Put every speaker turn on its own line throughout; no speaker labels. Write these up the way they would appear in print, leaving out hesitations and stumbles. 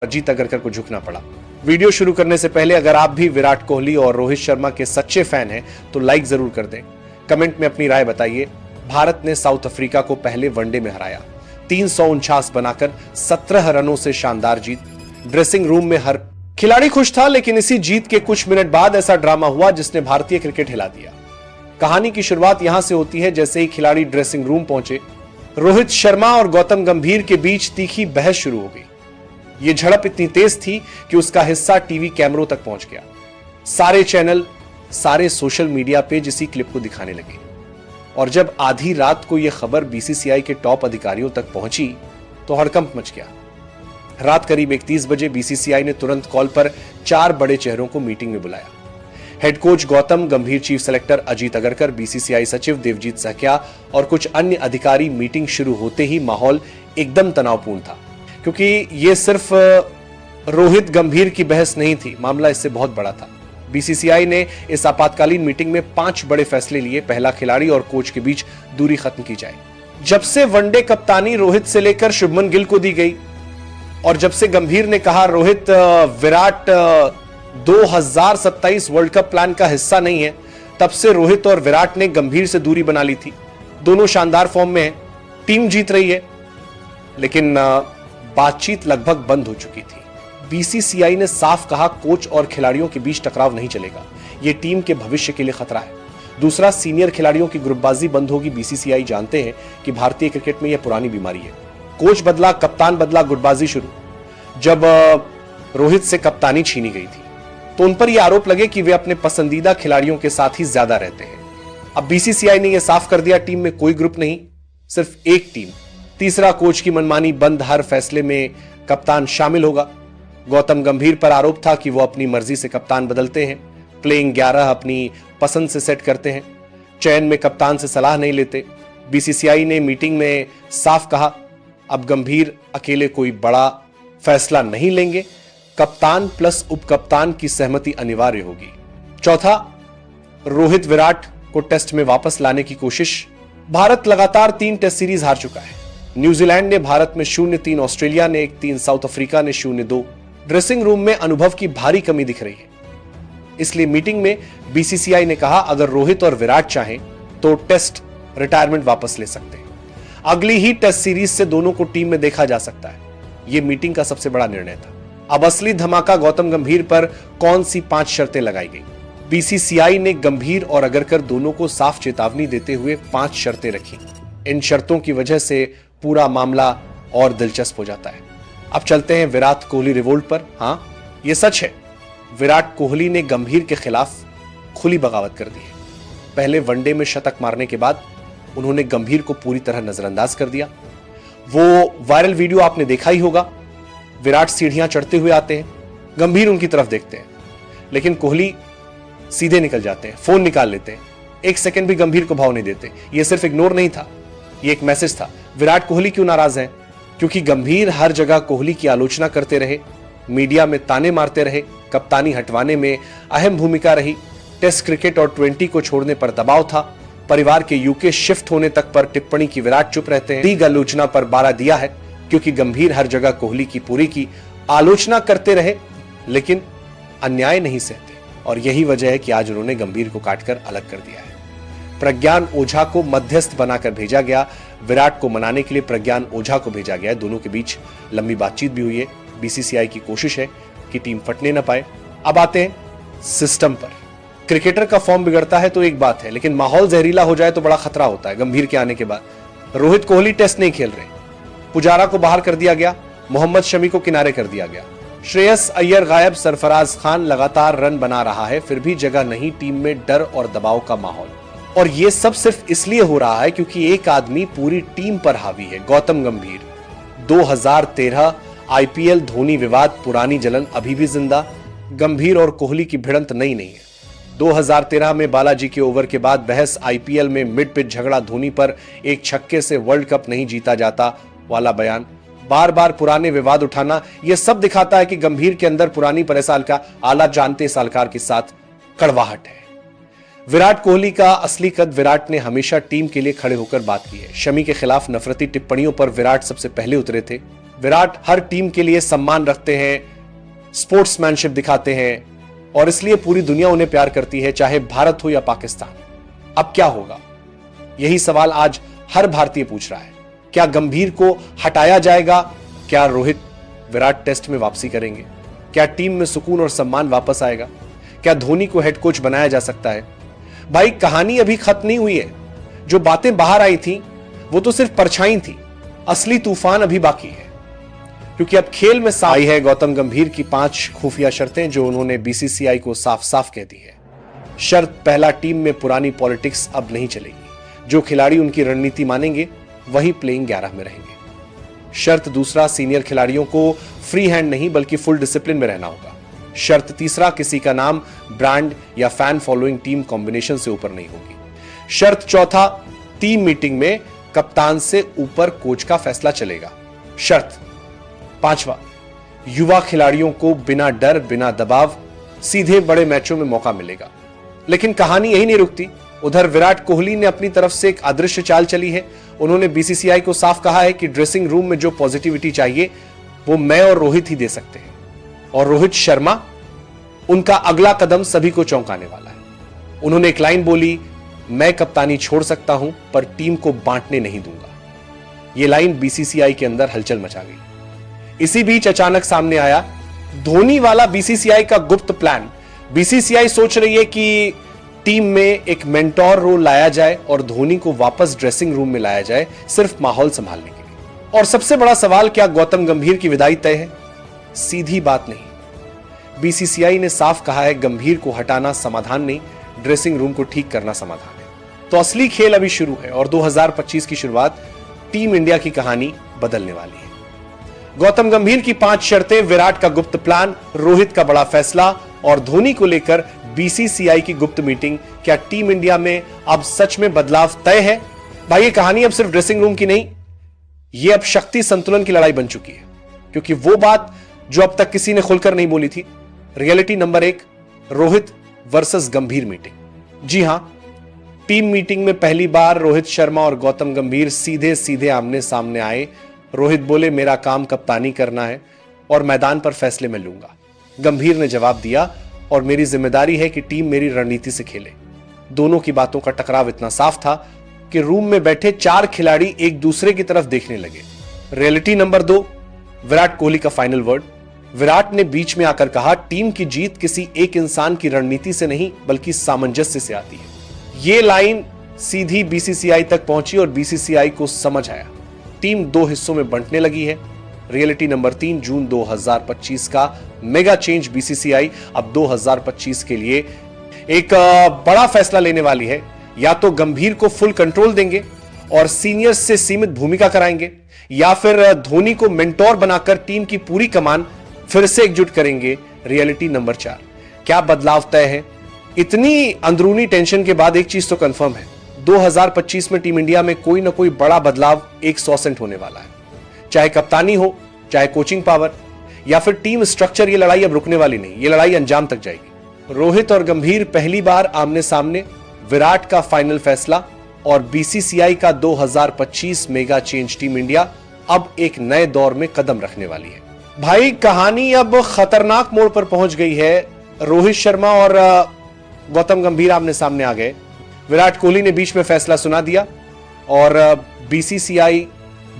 अजीत अगरकर को झुकना पड़ा। वीडियो शुरू करने से पहले अगर आप भी विराट कोहली और रोहित शर्मा के सच्चे फैन हैं तो लाइक जरूर कर दें। कमेंट में अपनी राय बताइए। भारत ने साउथ अफ्रीका को पहले वनडे में हराया, 349 बनाकर 17 रनों से शानदार जीत। ड्रेसिंग रूम में हर खिलाड़ी खुश था, लेकिन इसी जीत के कुछ मिनट बाद ऐसा ड्रामा हुआ जिसने भारतीय क्रिकेट हिला दिया। कहानी की शुरुआत यहां से होती है जैसे ही खिलाड़ी ड्रेसिंग रूम पहुंचे। रोहित शर्मा और गौतम गंभीर के बीच तीखी बहस शुरू हो गई। यह झड़प इतनी तेज थी कि उसका हिस्सा टीवी कैमरों तक पहुंच गया। सारे चैनल, सारे सोशल मीडिया पेज इसी क्लिप को दिखाने लगे। और जब आधी रात को यह खबर बीसीसीआई के टॉप अधिकारियों तक पहुंची तो हड़कंप मच गया। रात करीब 31 बजे बीसीसीआई ने तुरंत कॉल पर 4 बड़े चेहरों को मीटिंग में बुलाया। हेड कोच गौतम गंभीर, chief selector Ajit Agarkar, BCCI सचिव देवजीत सहकिया और कुछ अन्य अधिकारी। मीटिंग शुरू होते ही माहौल एकदम तनावपूर्ण था, क्योंकि यह सिर्फ रोहित गंभीर की बहस नहीं थी, मामला इससे बहुत बड़ा था। बीसीसीआई ने इस आपातकालीन मीटिंग में 5 बड़े फैसले लिए। पहला, खिलाड़ी और कोच के बीच दूरी खत्म की जाए। जब से वनडे कप्तानी रोहित से लेकर शुभमन गिल को दी गई और जब से गंभीर ने कहा Rohit Virat 2027 world cup plan का हिस्सा नहीं है, तब से रोहित और विराट ने गंभीर से दूरी बना ली थी। दोनों शानदार फॉर्म में हैं, टीम जीत रही है, लेकिन बातचीत लगभग बंद हो चुकी थी। बीसीसीआई ने साफ कहा कोच और खिलाड़ियों के बीच टकराव नहीं चलेगा, यह टीम के भविष्य के लिए खतरा है। दूसरा, सीनियर खिलाड़ियों की ग्रुपबाजी बंद होगी। बीसीसीआई जानते हैं कि भारतीय क्रिकेट में यह पुरानी बीमारी है। कोच बदला, कप्तान बदला, गुटबाजी शुरू। जब रोहित से कप्तानी छीनी गई थी तो उन पर यह आरोप लगे कि वे अपने पसंदीदा खिलाड़ियों के साथ ही ज्यादा रहते हैं। अब बीसीसीआई ने यह साफ कर दिया टीम में कोई ग्रुप नहीं, सिर्फ एक टीम। तीसरा, कोच की मनमानी बंद, हर फैसले में कप्तान शामिल होगा। गौतम गंभीर पर आरोप था कि वो अपनी मर्जी से कप्तान बदलते हैं, प्लेइंग 11 अपनी पसंद से सेट करते हैं, चयन में कप्तान से सलाह नहीं लेते। बीसीसीआई ने मीटिंग में साफ कहा अब गंभीर अकेले कोई बड़ा फैसला नहीं लेंगे, कप्तान प्लस उपकप्तान की सहमति अनिवार्य होगी। चौथा, रोहित विराट को टेस्ट में वापस लाने की कोशिश। भारत लगातार 3 टेस्ट सीरीज हार चुका है। न्यूजीलैंड ने भारत में 0-3, ऑस्ट्रेलिया ने 1-3, साउथ अफ्रीका ने 0-2। ड्रेसिंग रूम में अनुभव की भारी कमी दिख रही है। इसलिए मीटिंग में बीसीसीआई ने कहा अगर रोहित और विराट चाहें तो टेस्ट रिटायरमेंट वापस ले सकते हैं। अगली ही टेस्ट सीरीज से दोनों को टीम में देखा जा सकता है। यह मीटिंग का सबसे बड़ा निर्णय था। अब असली धमाका, गौतम गंभीर पर कौन सी 5 शर्तें लगाई गई। बीसीसीआई ने गंभीर और अगरकर दोनों को साफ चेतावनी देते हुए 5 शर्तें रखी। इन शर्तों की वजह से पूरा मामला और दिलचस्प हो जाता है। अब चलते हैं विराट कोहली रिवोल्ट पर। हां, यह सच है, विराट कोहली ने गंभीर के खिलाफ खुली बगावत कर दी है। पहले वनडे में शतक मारने के बाद उन्होंने गंभीर को पूरी तरह नजरअंदाज कर दिया। वो वायरल वीडियो आपने देखा ही होगा। विराट सीढ़ियां चढ़ते हुए आते हैं, गंभीर उनकी तरफ देखते हैं, लेकिन कोहली सीधे निकल जाते हैं, फोन निकाल लेते हैं, 1 सेकंड भी गंभीर को भाव नहीं देते। यह सिर्फ इग्नोर नहीं था, यह एक मैसेज था। विराट कोहली क्यों नाराज हैं? क्योंकि गंभीर हर जगह कोहली की आलोचना करते रहे, मीडिया में ताने मारते रहे, कप्तानी हटवाने में अहम भूमिका रही, टेस्ट क्रिकेट और 20 को छोड़ने पर दबाव था, परिवार के यूके शिफ्ट होने तक पर टिप्पणी की विराट चुप रहते हैं। लीग आलोचना पर बारा दिया है क्योंकि गंभीर हर जगह कोहली की पूरी की आलोचना करते रहे, लेकिन अन्याय नहीं सहते। और यही वजह है कि आज उन्होंने गंभीर को काटकर अलग कर दिया है। प्रज्ञान ओझा को मध्यस्थ बनाकर भेजा गया। विराट को मनाने के लिए प्रज्ञान ओझा को भेजा गया। दोनों के बीच लंबी बातचीत भी हुई है। बीसीसीआई की कोशिश है कि टीम फटने न पाए। अब आते हैं सिस्टम पर। क्रिकेटर का फॉर्म बिगड़ता है तो एक बात है, लेकिन माहौल जहरीला हो जाए तो बड़ा खतरा होता है। गंभीर के आने के बाद रोहित कोहली टेस्ट नहीं खेल रहे, पुजारा को बाहर कर दिया गया, मोहम्मद शमी को किनारे कर दिया गया, श्रेयस अय्यर गायब, सरफराज खान लगातार रन बना रहा है, फिर भी जगह नहीं, टीम में डर और दबाव का माहौल। और यह सब सिर्फ इसलिए हो रहा है क्योंकि एक आदमी पूरी टीम पर हावी है, गौतम गंभीर। 2013 आईपीएल धोनी विवाद, पुरानी जलन अभी भी जिंदा। गंभीर और कोहली की भिड़ंत नई नहीं है। 2013 में बालाजी के ओवर के बाद बहस, आईपीएल में मिड पिच झगड़ा, धोनी पर एक छक्के से वर्ल्ड कप नहीं जीता जाता वाला बयान, बार बार पुराने विवाद उठाना, यह सब दिखाता है कि गंभीर के अंदर पुरानी परेशान का आला जानते सालकार के साथ कड़वाहट है। विराट कोहली का असली कद, विराट ने हमेशा टीम के लिए खड़े होकर बात की है। शमी के खिलाफ नफरती टिप्पणियों पर विराट सबसे पहले उतरे थे। विराट हर टीम के लिए सम्मान रखते हैं, स्पोर्ट्समैनशिप दिखाते हैं और इसलिए पूरी दुनिया उन्हें प्यार करती है, चाहे भारत हो या पाकिस्तान। अब क्या होगा, यही सवाल आज हर भारतीय पूछ रहा है। क्या गंभीर को हटाया जाएगा? क्या रोहित विराट टेस्ट में वापसी करेंगे? क्या टीम में सुकून और सम्मान वापस आएगा? क्या धोनी को हेड कोच बनाया जा सकता है? भाई, कहानी अभी खत्म नहीं हुई है। जो बातें बाहर आई थी वो तो सिर्फ परछाई थी, असली तूफान अभी बाकी है। क्योंकि अब खेल में आई है गौतम गंभीर की 5 खुफिया शर्तें जो उन्होंने बीसीसीआई को साफ साफ कह दी है। शर्त पहला, टीम में पुरानी पॉलिटिक्स अब नहीं चलेगी। जो खिलाड़ी उनकी रणनीति मानेंगे वही प्लेइंग 11 में रहेंगे। शर्त दूसरा, सीनियर खिलाड़ियों को फ्री हैंड नहीं बल्कि फुल डिसिप्लिन में रहना होगा। शर्त तीसरा, किसी का नाम, ब्रांड या फैन फॉलोइंग टीम कॉम्बिनेशन से ऊपर नहीं होगी। शर्त चौथा, टीम मीटिंग में कप्तान से ऊपर कोच का फैसला चलेगा। शर्त पांचवा, युवा खिलाड़ियों को बिना डर बिना दबाव सीधे बड़े मैचों में मौका मिलेगा। लेकिन कहानी यही नहीं रुकती। उधर विराट कोहली ने अपनी तरफ से एक अदृश्य चाल चली है। उन्होंने बीसीसीआई को साफ कहा है कि ड्रेसिंग रूम में जो पॉजिटिविटी चाहिए वो मैं और रोहित ही दे सकते हैं, और रोहित शर्मा उनका अगला कदम सभी को चौंकाने वाला है। उन्होंने एक लाइन बोली, मैं कप्तानी छोड़ सकता हूं पर टीम को बांटने नहीं दूंगा। यह लाइन बीसीसीआई के अंदर हलचल मचा गई। इसी बीच अचानक सामने आया धोनी वाला बीसीसीआई का गुप्त प्लान। बीसीसीआई सोच रही है कि टीम में एक मेंटोर रोल लाया जाए और धोनी को वापस ड्रेसिंग रूम में लाया जाए, सिर्फ माहौल संभालने के लिए। और सबसे बड़ा सवाल, क्या गौतम गंभीर की विदाई तय है? सीधी बात नहीं। बीसीसीआई ने साफ कहा है गंभीर को हटाना समाधान नहीं, ड्रेसिंग रूम को ठीक करना समाधान है। तो असली खेल अभी शुरू है और 2025 की शुरुआत टीम इंडिया की कहानी बदलने वाली है। गौतम गंभीर की 5 शर्तें, विराट का गुप्त प्लान, रोहित का बड़ा फैसला और धोनी को लेकर बीसीसीआई की गुप्त मीटिंग। क्या टीम इंडिया में अब सच में बदलाव तय है? भाई, ये कहानी अब सिर्फ ड्रेसिंग रूम की नहीं, ये अब शक्ति संतुलन की लड़ाई बन चुकी है। क्योंकि वो बात जो अब तक किसी ने खुलकर नहीं बोली थी, रियलिटी नंबर 1, रोहित वर्सेस गंभीर मीटिंग। जी हां, टीम मीटिंग में पहली बार रोहित शर्मा और गौतम गंभीर सीधे सीधे आमने सामने आए। रोहित बोले, मेरा काम कप्तानी करना है और मैदान पर फैसले मैं लूंगा। गंभीर ने जवाब दिया, और मेरी जिम्मेदारी है कि टीम मेरी रणनीति से खेले। दोनों की बातों का टकराव इतना साफ था कि रूम में बैठे 4 खिलाड़ी एक दूसरे की तरफ देखने लगे। रियलिटी नंबर 2, विराट कोहली का फाइनल वर्ड। विराट ने बीच में आकर कहा, टीम की जीत किसी एक इंसान की रणनीति से नहीं बल्कि सामंजस्य से आती है। यह लाइन सीधी बीसीसीआई तक पहुंची और बीसीसीआई को समझ आया। टीम 2 हिस्सों में बंटने लगी है। रियलिटी नंबर 3, जून 2025 का मेगा चेंज। बीसीसीआई अब 2025 के लिए एक बड़ा फैसला लेने वाली है। या तो गंभीर को फुल कंट्रोल देंगे और सीनियर्स से सीमित भूमिका कराएंगे, या फिर धोनी को मेंटोर बनाकर टीम की पूरी कमान फिर से एकजुट करेंगे। रियलिटी नंबर 4, क्या बदलाव तय है? इतनी अंदरूनी टेंशन के बाद एक चीज तो कंफर्म है, 2025 में टीम इंडिया में कोई ना कोई बड़ा बदलाव 100% होने वाला है। चाहे कप्तानी हो, चाहे कोचिंग पावर या फिर टीम स्ट्रक्चर, ये लड़ाई अब रुकने वाली नहीं, ये लड़ाई अंजाम तक जाएगी। रोहित और गंभीर पहली बार आमने सामने, विराट का फाइनल फैसला और बीसीसीआई का 2025 मेगा चेंज। टीम इंडिया अब एक नए दौर में कदम रखने वाली है। भाई, कहानी अब खतरनाक मोड़ पर पहुंच गई है। रोहित शर्मा और गौतम गंभीर आमने सामने आ गए। विराट कोहली ने बीच में फैसला सुना दिया और बीसीसीआई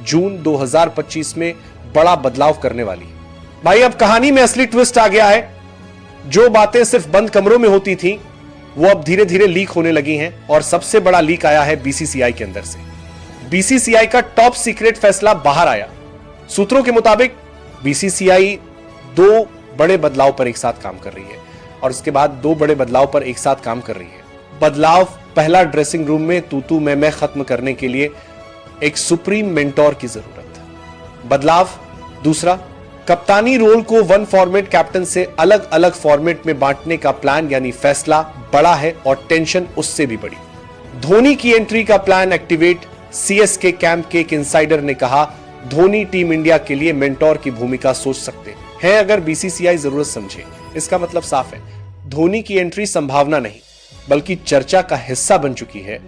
जून 2025 में बड़ा बदलाव करने वाली है। भाई, अब कहानी में असली ट्विस्ट आ गया है। जो बातें सिर्फ बंद कमरों में होती थी वो अब धीरे धीरे लीक होने लगी हैं, और सबसे बड़ा लीक आया है बीसीसीआई के अंदर से। बीसीसीआई का टॉप सीक्रेट फैसला बाहर आया। सूत्रों के मुताबिक बीसीसीआई 2 बड़े बदलाव पर एक साथ काम कर रही है और इसके बाद 2 बड़े बदलाव पर एक साथ काम कर रही है। बदलाव पहला, ड्रेसिंग रूम में तू मैं खत्म करने के लिए एक सुप्रीम मेंटोर की जरूरत। बदलाव दूसरा, कप्तानी रोल को 1 फॉर्मेट कैप्टन से अलग अलग फॉर्मेट में बांटने का प्लान, यानी फैसला बड़ा है और टेंशन उससे भी बड़ी। धोनी की एंट्री का प्लान एक्टिवेट। सीएसके कैंप के एक इनसाइडर ने कहा, धोनी टीम इंडिया के लिए मेंटोर की भूमिका सोच सकते हैं अगर बीसीसीआई जरूरत समझे। इसका मतलब साफ है, धोनी की एंट्री संभावना नहीं बल्कि चर्चा का हिस्सा बन चुकी है,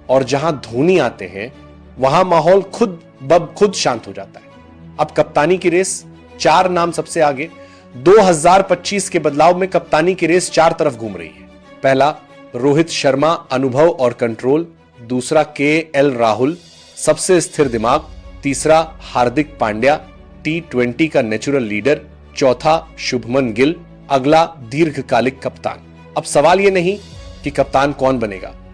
और जहां धोनी आते हैं वहां माहौल खुद ब खुद शांत हो जाता है। अब कप्तानी की रेस 4 नाम सबसे आगे। 2025 के बदलाव में कप्तानी की रेस 4 तरफ घूम रही है। पहला, रोहित शर्मा, अनुभव और कंट्रोल। दूसरा, KL राहुल, सबसे स्थिर दिमाग। तीसरा, हार्दिक पांड्या, T20 का नेचुरल लीडर। चौथा, शुभमन गिल, अगला दीर्घकालिक कप्तान। अब सवाल यह नहीं कि कप्तान कौन बनेगा,